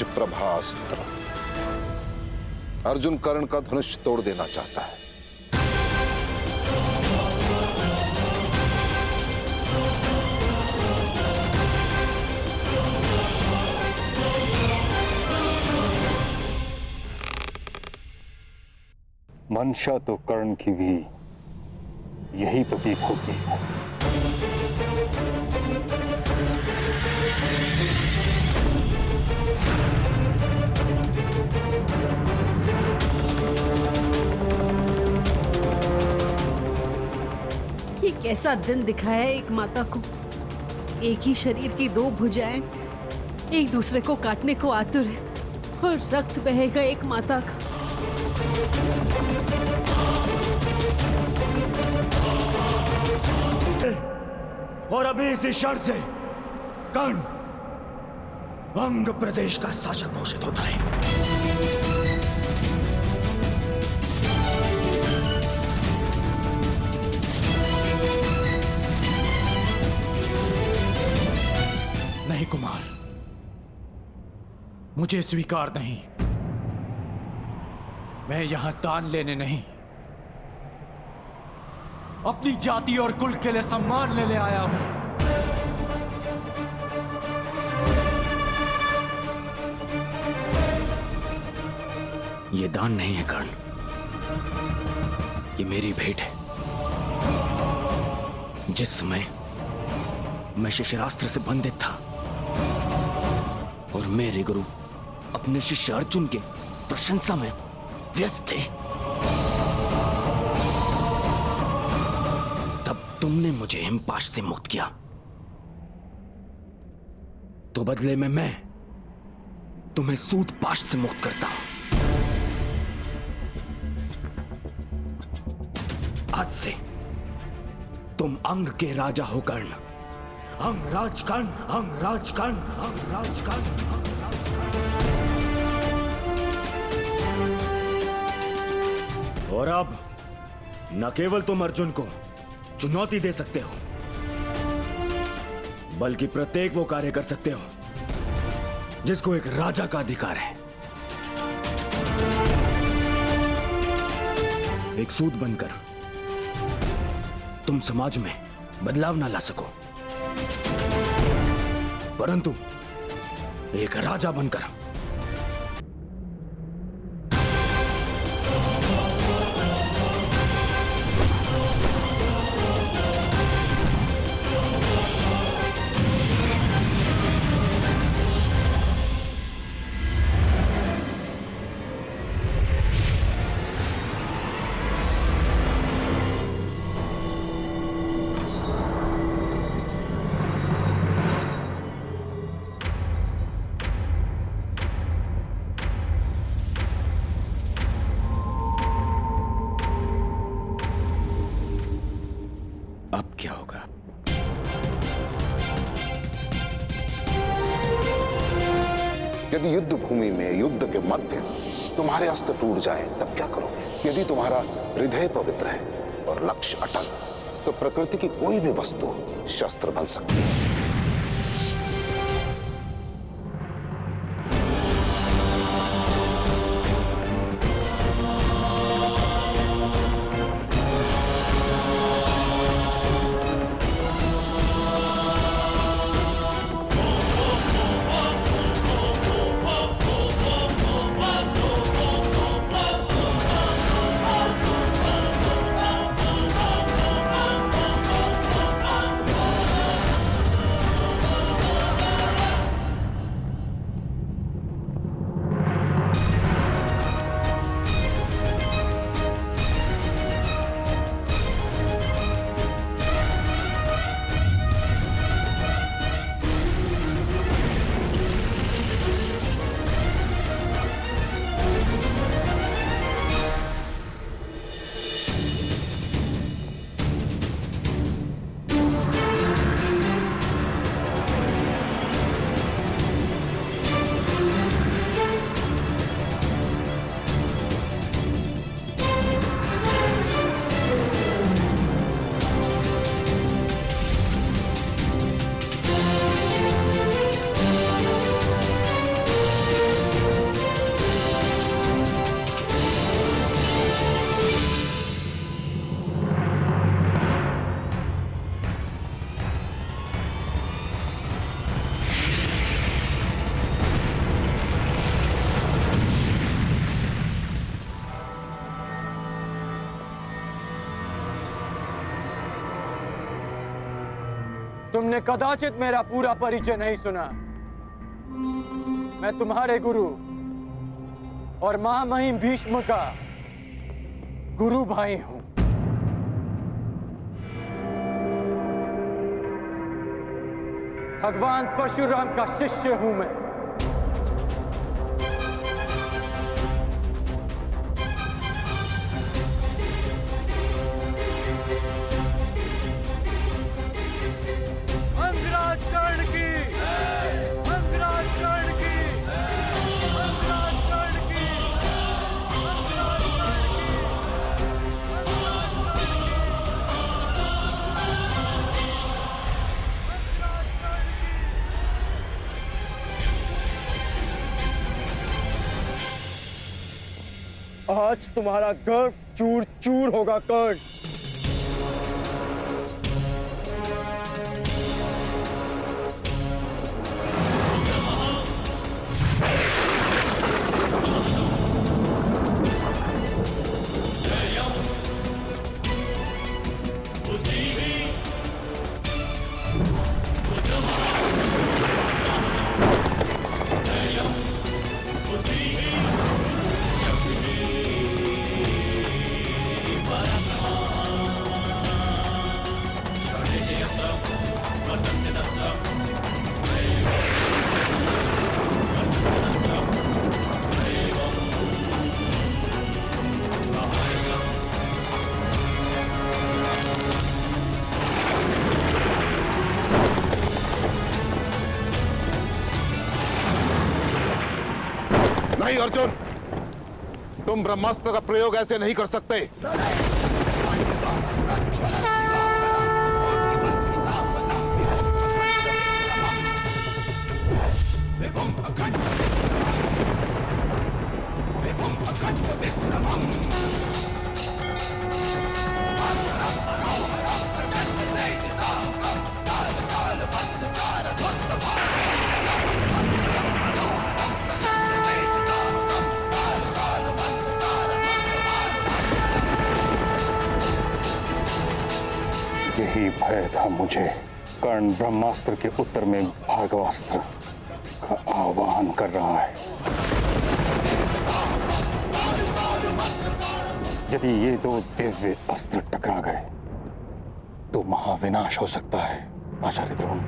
तेज प्रभास्त्र। अर्जुन कर्ण का धनुष तोड़ देना चाहता है। मंशा तो कर्ण की भी यही प्रतीक होती है। ये कैसा दिन दिखाया है एक माता को। एक ही शरीर की दो भुजाएं एक दूसरे को काटने को आतुर है और रक्त बहेगा एक माता का। और अभी इसी क्षण से कर्ण अंग प्रदेश का शासक घोषित होता है। नहीं कुमार, मुझे स्वीकार नहीं। मैं यहां दान लेने नहीं, अपनी जाति और कुल के लिए सम्मान लेने आया हूं। यह दान नहीं है कर्ण, ये मेरी भेंट है। जिस समय मैं शिष्यास्त्र से बंधित था और मेरे गुरु अपने शिष्य अर्जुन के प्रशंसा में व्यस्त थे, तुमने मुझे हिमपाश से मुक्त किया, तो बदले में मैं तुम्हें सूतपाश से मुक्त करता हूं। आज से तुम अंग के राजा हो कर्ण। अंगराज कर्ण, अंगराज कर्ण, अंगराज कर्ण, अंगराज कर्ण। और अब न केवल तुम अर्जुन को चुनौती दे सकते हो, बल्कि प्रत्येक वो कार्य कर सकते हो जिसको एक राजा का अधिकार है। एक सूत बनकर तुम समाज में बदलाव ना ला सको, परंतु एक राजा बनकर अब क्या होगा? यदि युद्ध भूमि में युद्ध के मध्य तुम्हारे अस्त्र टूट जाए तब क्या करोगे? यदि तुम्हारा हृदय पवित्र है और लक्ष्य अटल, तो प्रकृति की कोई भी वस्तु शस्त्र बन सकती है। तुमने कदाचित मेरा पूरा परिचय नहीं सुना। मैं तुम्हारे गुरु और महामहिम भीष्म का गुरु भाई हूं। भगवान परशुराम का शिष्य हूं मैं। अंगराज कर्ण की, अंगराज कर्ण की, अंगराज कर्ण की, अंगराज कर्ण की। आज तुम्हारा गर्व चूर चूर होगा कर्ण। नहीं अर्जुन, तुम ब्रह्मास्त्र का प्रयोग ऐसे नहीं कर सकते। यही भय था मुझे। कर्ण ब्रह्मास्त्र के उत्तर में भागवास्त्र का आह्वान कर रहा है। यदि ये दो दिव्य अस्त्र टकरा गए तो महाविनाश हो सकता है आचार्य द्रोण।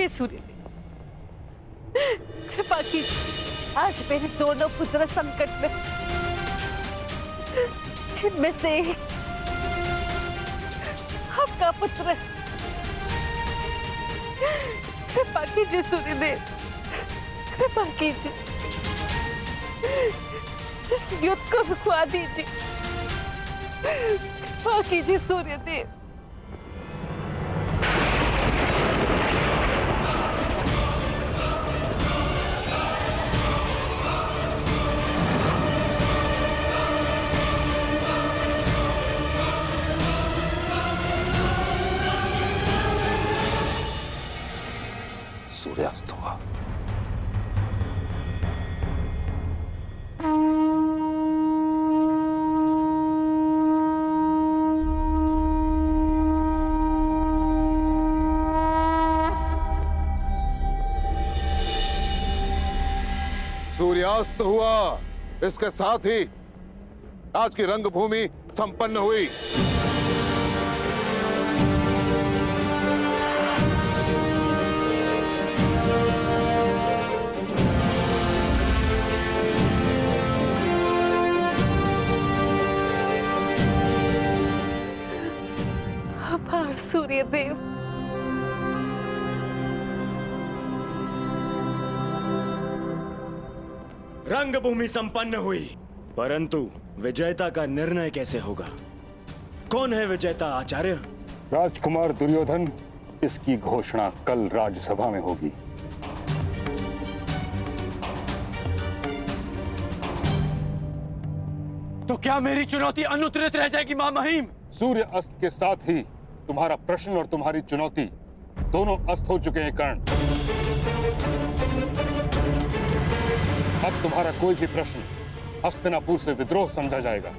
सूर्यदेव, कृपा कीजिए। आज मेरे दोनों पुत्र संकट में, जिनमें से एक आपका पुत्र है। कृपा कीजिए सूर्यदेव, कृपा कीजिए, इस युद्ध को रुकवा दीजिए। कृपा कीजिए सूर्यदेव। सूर्यास्त हुआ। सूर्यास्त हुआ। इसके साथ ही आज की रंगभूमि संपन्न हुई। सूर्यदेव, रंगभूमि संपन्न हुई, परंतु विजेता का निर्णय कैसे होगा? कौन है विजेता आचार्य? राजकुमार दुर्योधन, इसकी घोषणा कल राज्यसभा में होगी। तो क्या मेरी चुनौती अनुत्तरित रह जाएगी मां महिम? सूर्य अस्त के साथ ही तुम्हारा प्रश्न और तुम्हारी चुनौती दोनों अस्त हो चुके हैं कर्ण। अब तुम्हारा कोई भी प्रश्न हस्तिनापुर से विद्रोह समझा जाएगा।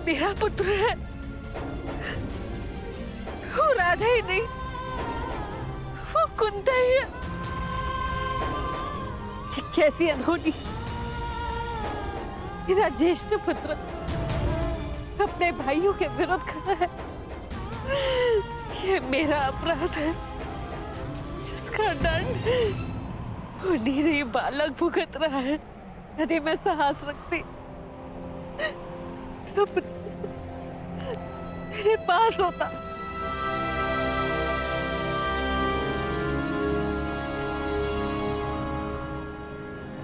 मेरा पुत्र है, वो राधा ही नहीं, वो कुंता ही है। ये कैसी अनहोनी, मेरा ज्येष्ठ पुत्र अपने भाइयों के विरुद्ध खड़ा है। ये मेरा अपराध है, जिसका दंड वो नीरे बालक भुगत रहा है। यदि मैं साहस रखती तो मेरे पास होता।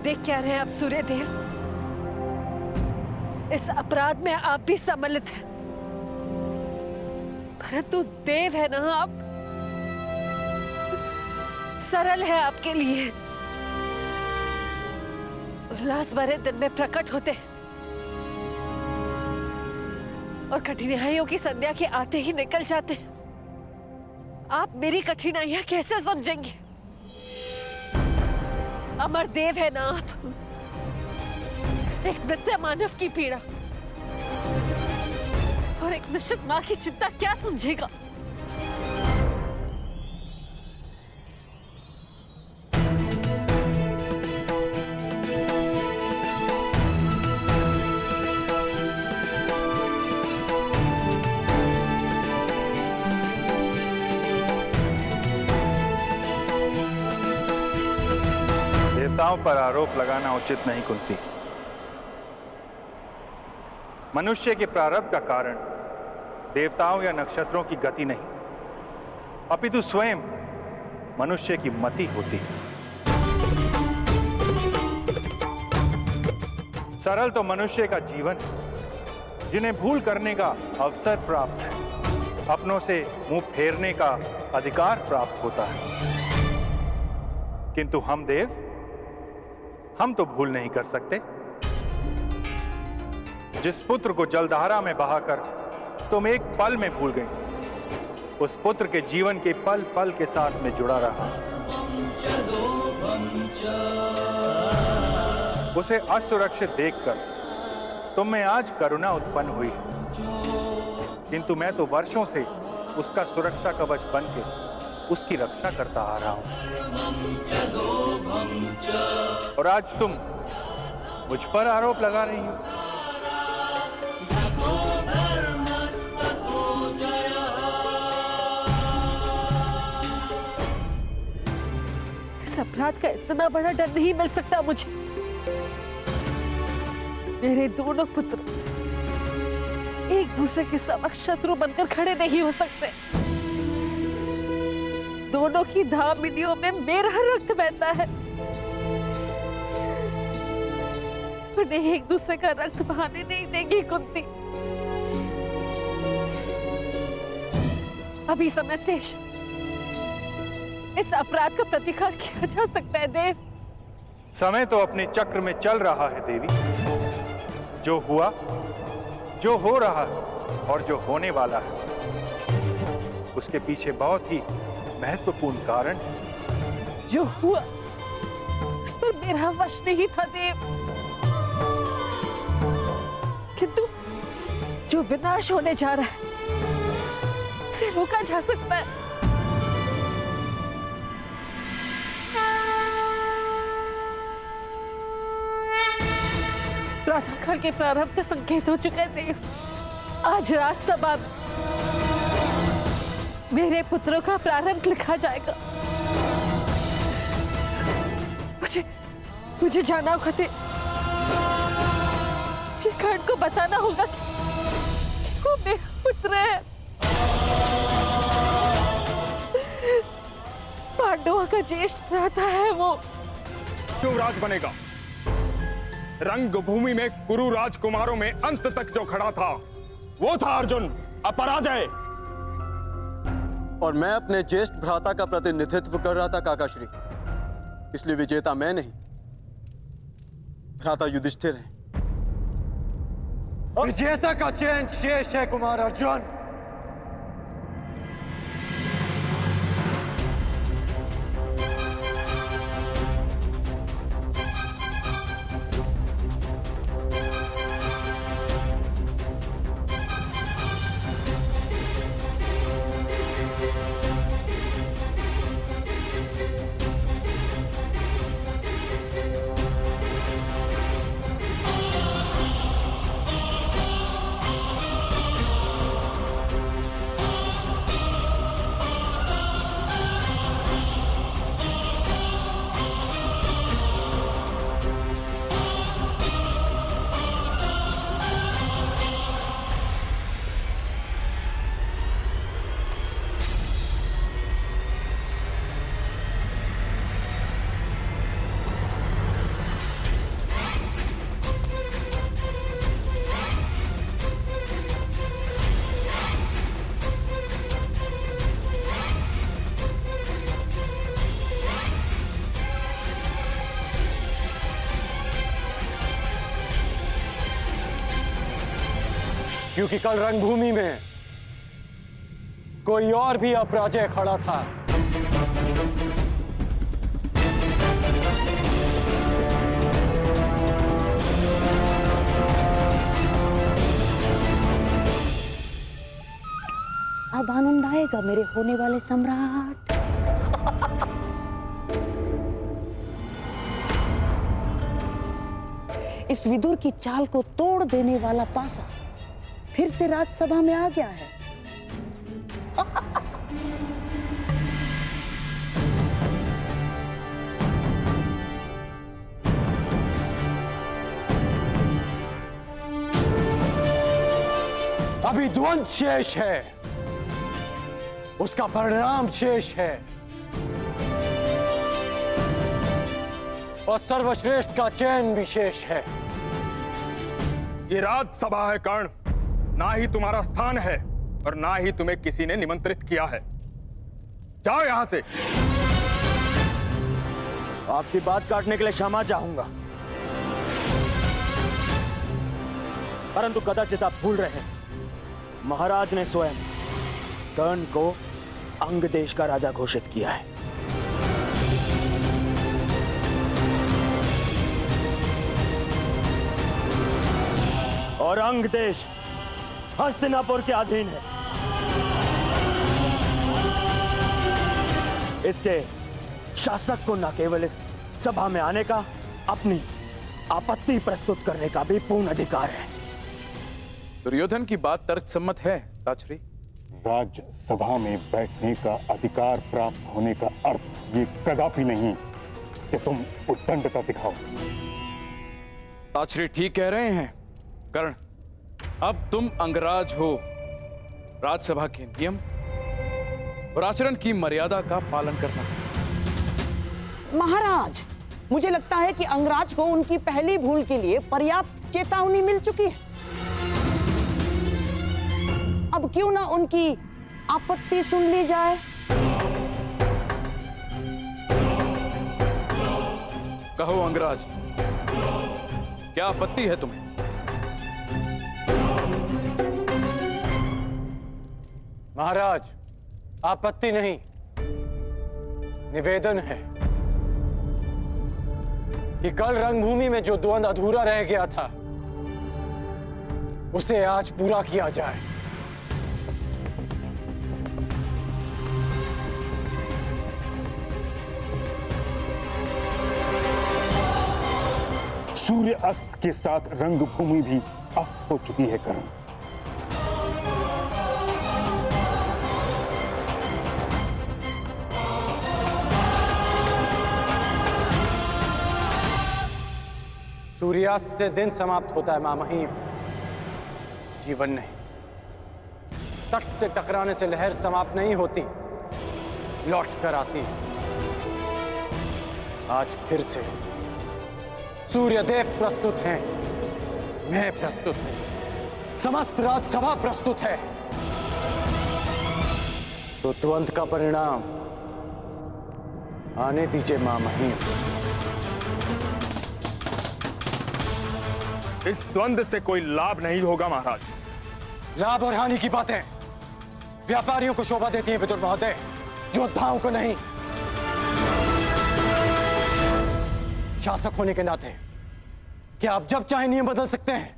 देख क्या रहे आप सूर्यदेव, इस अपराध में आप भी सम्मिलित हैं, परंतु देव है ना आप, सरल है आपके लिए। उल्लास भरे दिन में प्रकट होते और कठिनाइयों की संध्या के आते ही निकल जाते। आप मेरी कठिनाइयां कैसे समझेंगे? अमर देव है ना आप, एक मृत मानव की पीड़ा और एक निश्चित मां की चिंता क्या समझेगा? देवताओं पर आरोप लगाना उचित नहीं कुंती। मनुष्य के प्रारब्ध का कारण देवताओं या नक्षत्रों की गति नहीं, अपितु स्वयं मनुष्य की मति होती है। सरल तो मनुष्य का जीवन है, जिन्हें भूल करने का अवसर प्राप्त है, अपनों से मुंह फेरने का अधिकार प्राप्त होता है। किंतु हम देव, हम तो भूल नहीं कर सकते। जिस पुत्र को जलधारा में बहाकर तुम एक पल में भूल गए, उस पुत्र के जीवन के पल पल के साथ में जुड़ा रहा। उसे असुरक्षित देखकर तुम में आज करुणा उत्पन्न हुई, किंतु मैं तो वर्षों से उसका सुरक्षा कवच बनके उसकी रक्षा करता आ रहा हूं। और आज तुम मुझ पर आरोप लगा रही हो। इस अपराध का इतना बड़ा डर नहीं मिल सकता मुझे। मेरे दोनों पुत्र एक दूसरे के समक्ष शत्रु बनकर खड़े नहीं हो सकते। दोनों की धामनियों में मेरा रक्त बहता है, उन्हें एक दूसरे का रक्त बहाने नहीं देगी कुंती। अभी समय शेष, इस अपराध का प्रतिकार किया जा सकता है देव? समय तो अपने चक्र में चल रहा है देवी। जो हुआ, जो हो रहा है और जो होने वाला है, उसके पीछे बहुत ही महत्वपूर्ण कारण। जो हुआ उस पर मेरा वश नहीं था देव, किंतु जो विनाश होने जा रहा है उसे रोका जा सकता है। प्रातःकाल के प्रारंभ का संकेत हो चुका है देव। आज राजसभा में मेरे पुत्रों का प्रारंभ लिखा जाएगा। मुझे जाना होगा देव। मुझे कर्ण को बताना होगा कि वो मेरा पुत्र है। पांडवों का ज्येष्ठ भ्राता है वो। क्यों राज बनेगा? रंगभूमि में कुरु राजकुमारों में अंत तक जो खड़ा था वो था अर्जुन, अपराजय। और मैं अपने ज्येष्ठ भ्राता का प्रतिनिधित्व कर रहा था काकाश्री, इसलिए विजेता मैं नहीं, भ्राता युधिष्ठिर है। विजेता का चयन शेष है कुमार अर्जुन। क्योंकि कल रंगभूमि में कोई और भी अपराजय खड़ा था। अब आनंद आएगा मेरे होने वाले सम्राट। इस विदुर की चाल को तोड़ देने वाला पासा फिर से राजसभा में आ गया है। अभी द्वंद्व शेष है, उसका परिणाम शेष है, और सर्वश्रेष्ठ का चयन भी शेष है। ये राजसभा है कर्ण, ना ही तुम्हारा स्थान है और ना ही तुम्हें किसी ने निमंत्रित किया है। जाओ यहां से। आपकी बात काटने के लिए क्षमा चाहूंगा, परंतु कदाचित आप भूल रहे हैं, महाराज ने स्वयं कर्ण को अंग देश का राजा घोषित किया है। और अंग देश हस्तिनापुर के अधीन है। इसके शासक को न केवल इस सभा में आने का, अपनी आपत्ति प्रस्तुत करने का भी पूर्ण अधिकार है। दुर्योधन की बात तर्कसम्मत है राजश्री। राज्यसभा में बैठने का अधिकार प्राप्त होने का अर्थ ये कदापि नहीं कि तुम उद्दंडता दिखाओ। राजश्री ठीक कह रहे हैं कर्ण, अब तुम अंगराज हो। राजसभा के नियम और आचरण की मर्यादा का पालन करना। महाराज, मुझे लगता है कि अंगराज को उनकी पहली भूल के लिए पर्याप्त चेतावनी मिल चुकी है। अब क्यों ना उनकी आपत्ति सुन ली जाए। कहो अंगराज, क्या आपत्ति है तुम्हें? महाराज, आपत्ति नहीं, निवेदन है कि कल रंगभूमि में जो द्वंद्व अधूरा रह गया था उसे आज पूरा किया जाए। सूर्य अस्त के साथ रंगभूमि भी अस्त हो चुकी है कर्ण। सूर्यास्त से दिन समाप्त होता है मां महिम, जीवन नहीं। तट से टकराने से लहर समाप्त नहीं होती, लौट कर आती है। आज फिर से सूर्यदेव प्रस्तुत हैं, मैं प्रस्तुत हूं, समस्त राजसभा प्रस्तुत है। तो द्वंद्व का परिणाम आने दीजिए मां महिम। इस द्वंद्व से कोई लाभ नहीं होगा महाराज। लाभ और हानि की बातें व्यापारियों को शोभा देती हैं विदुर महोदय, योद्धाओं को नहीं। शासक होने के नाते क्या आप जब चाहे नियम बदल सकते हैं?